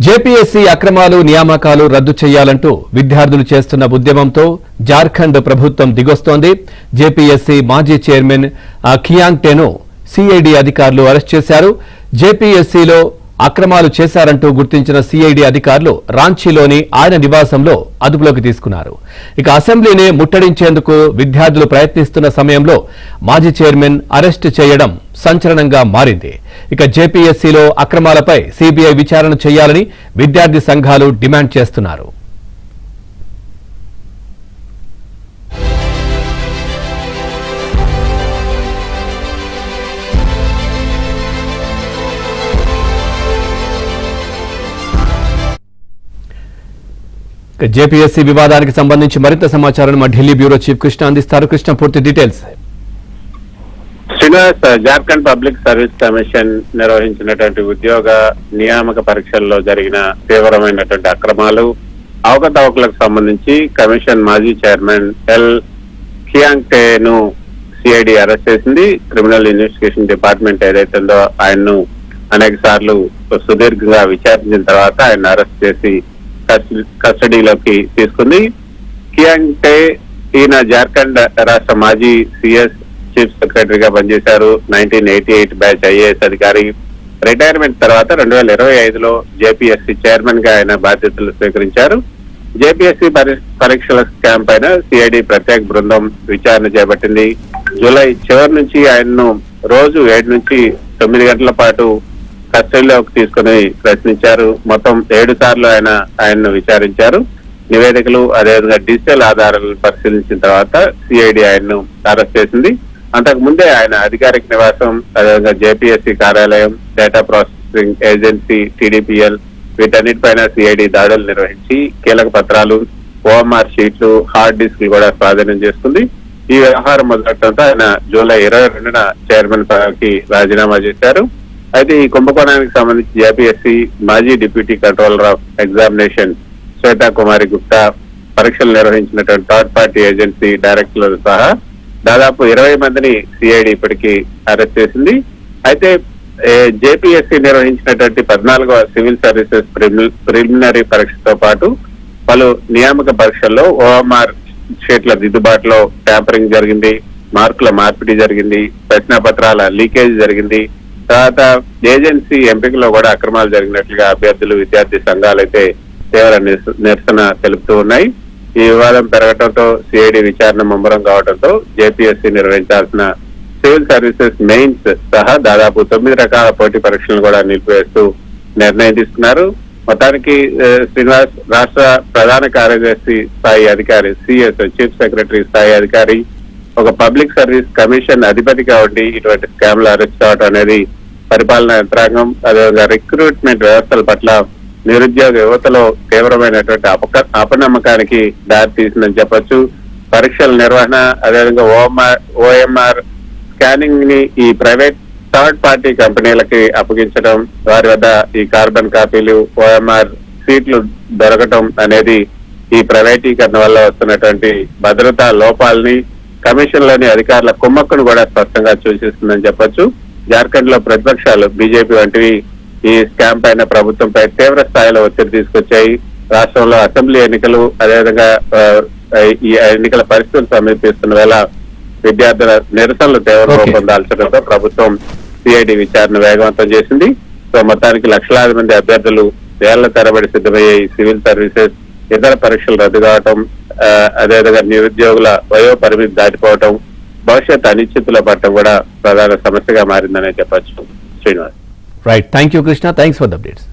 JPSC అక్రమాలు నియామకాలు రద్దు చేయాలంటూ విద్యార్థులు చేస్తున్న ఉద్యమంతో జార్ఖండ్ ప్రభుత్వం దిగొస్తోంది. జేపీఎస్సీ మాజీ చైర్మన్ ఖియాంగ్టేను సిఐడి అధికారులు అరెస్ట్ చేశారు. జేపీఎస్సీలో అక్రమాలు చేశారంటూ గుర్తించిన సిఐడి అధికారులు రాంచీలోని ఆయన నివాసంలో అదుపులోకి తీసుకున్నారు. ఇక అసెంబ్లీని ముట్టడించేందుకు విద్యార్థులు ప్రయత్నిస్తున్న సమయంలో మాజీ చైర్మన్ అరెస్టు చేయడం సంచలనంగా మారింది. ఇక జేపీఎస్సీలో అక్రమాలపై సిబిఐ విచారణ చేయాలని విద్యార్థి సంఘాలు డిమాండ్ చేస్తున్నారు. జేపీఎస్సీ వివాదానికి సంబంధించి మరింత సమాచారాన్ని మా ఢిల్లీ బ్యూరో చీఫ్ కృష్ణ అందిస్తారు. కృష్ణ, పూర్తి details. Srinivas, Jharkhand public service commission నిర్వహించినటువంటి ఉద్యోగ నియామక పరీక్షల్లో జరిగిన తీవ్రమైనటువంటి అక్రమాలు, అవకతవకలకు సంబంధించి కమిషన్ మాజీ చైర్మన్ ఎల్ ఖియాంగ్టేను సిఐడి అరెస్ట్ చేసింది. క్రిమినల్ ఇన్వెస్టిగేషన్ డిపార్ట్మెంట్ ఏదైతుందో ఆయన్ను అనేక సార్లు సుదీర్ఘంగా విచారించిన తర్వాత ఆయన అరెస్ట్ చేసి కస్టడీలోకి తీసుకుంది. ఖియాంగ్టే ఈయన జార్ఖండ్ రాష్ట్ర మాజీ సిఎస్ చీఫ్ సెక్రటరీగా పనిచేశారు. 1988 బ్యాచ్ ఐఏఎస్ అధికారి. రిటైర్మెంట్ తర్వాత 2025లో జేపీఎస్సీ చైర్మన్ గా ఆయన బాధ్యతలు స్వీకరించారు. జేపీఎస్సీ పరీక్షల స్కామ్ పైన సిఐడి ప్రత్యేక బృందం విచారణ చేపట్టింది. జూలై చివరి నుంచి ఆయన్ను రోజు 7 నుంచి 9 గంటల పాటు కస్టడీలోకి తీసుకుని ప్రశ్నించారు. మొత్తం 7 సార్లు ఆయన్ను విచారించారు. నివేదికలు అదేవిధంగా డిజిటల్ ఆధారాలను పరిశీలించిన తర్వాత సిఐడి ఆయన్ను అరెస్ట్ చేసింది. అంతకు ముందే ఆయన అధికారిక నివాసం, అదేవిధంగా జేపీఎస్సీ కార్యాలయం, డేటా ప్రాసెసింగ్ ఏజెన్సీ టీడీపీఎల్ వీటన్నిటిపైన సిఐడి దాడులు నిర్వహించి కీలక పత్రాలు, ఓఎంఆర్ షీట్లు, హార్డ్ డిస్క్లు కూడా స్వాధీనం చేసుకుంది. ఈ వ్యవహారం మొదలవడంతో ఆయన జూలై 22న చైర్మన్ పదవికి రాజీనామా చేశారు. అయితే ఈ కుంభకోణానికి సంబంధించి జేపీఎస్సీ మాజీ deputy controller of examination Shweta Kumari Gupta, పరీక్షలు నిర్వహించినటువంటి థర్డ్ పార్టీ ఏజెన్సీ డైరెక్టర్లు సహా దాదాపు 20 మందిని సిఐడి ఇప్పటికీ అరెస్ట్ చేసింది. అయితే జేపీఎస్సీ నిర్వహించినటువంటి 14వ సివిల్ సర్వీసెస్ ప్రిలిమినరీ పరీక్షతో పాటు పలు నియామక పరీక్షల్లో ఓఎంఆర్ షీట్ల దిద్దుబాటులో ట్యాంపరింగ్ జరిగింది, మార్కుల మార్పిడి జరిగింది, ప్రశ్నాపత్రాల లీకేజ్ జరిగింది. తర్వాత ఏజెన్సీ ఎంపికలో కూడా అక్రమాలు జరిగినట్లుగా అభ్యర్థులు, విద్యార్థి సంఘాలు అయితే తీవ్ర నిరసన తెలుపుతూ ఉన్నాయి. ఈ వివాదం పెరగడంతో సిఐడి విచారణ ముమ్మరం కావడంతో జేపీఎస్సీ నిర్వహించాల్సిన సివిల్ సర్వీసెస్ మెయిన్స్ సహా దాదాపు 9 రకాల పోటీ పరీక్షలను కూడా నిలిపివేస్తూ నిర్ణయం తీసుకున్నారు. మొత్తానికి శ్రీనివాస్, రాష్ట్ర ప్రధాన కార్యదర్శి స్థాయి అధికారి సిఎస్ చీఫ్ సెక్రటరీ స్థాయి అధికారి ఒక పబ్లిక్ సర్వీస్ కమిషన్ అధిపతిగా ఉండి ఇటువంటి స్కామ్లు అరెస్ట్ కావడం అనేది పరిపాలనా యంత్రాంగం, అదేవిధంగా రిక్రూట్మెంట్ వ్యవస్థల పట్ల నిరుద్యోగ యువతలో తీవ్రమైనటువంటి అపనమ్మకానికి దారి తీసిందని చెప్పొచ్చు. పరీక్షల నిర్వహణ, అదేవిధంగా ఓఎంఆర్ స్కానింగ్ ని ఈ ప్రైవేట్ థర్డ్ పార్టీ కంపెనీలకి అప్పగించడం, వారి వద్ద ఈ కార్బన్ కాపీలు, ఓఎంఆర్ సీట్లు దొరకటం అనేది ఈ ప్రైవేటీకరణ వల్ల వస్తున్నటువంటి భద్రతా లోపాలని, కమిషన్ లోని అధికారుల కుమ్మక్కును కూడా స్పష్టంగా సూచిస్తుందని చెప్పొచ్చు. జార్ఖండ్ లో ప్రతిపక్షాలు బీజేపీ వంటివి ఈ స్కామ్ పైన ప్రభుత్వంపై తీవ్ర స్థాయిలో ఒత్తిడి తీసుకొచ్చాయి. రాష్ట్రంలో అసెంబ్లీ ఎన్నికలు, అదేవిధంగా ఈ ఎన్నికల పరిస్థితులు సమీపిస్తున్న వేళ విద్యార్థుల నిరసనలు తీవ్ర రూపం దాల్చడంతో ప్రభుత్వం సిఐడి విచారణ వేగవంతం చేసింది. సో మొత్తానికి లక్షలాది మంది అభ్యర్థులు వేళ్ల తరబడి సిద్ధమయ్యే సివిల్ సర్వీసెస్ ఇతర పరీక్షలు రద్దు కావటం, అదేవిధంగా నిరుద్యోగుల వయో పరిమితి దాటిపోవటం, భవిష్యత్ అనిశ్చితుల పట్ల కూడా ప్రధాన సమస్యగా మారిందనే చెప్పొచ్చు. Srinivas. Right, thank you Krishna, thanks for the updates.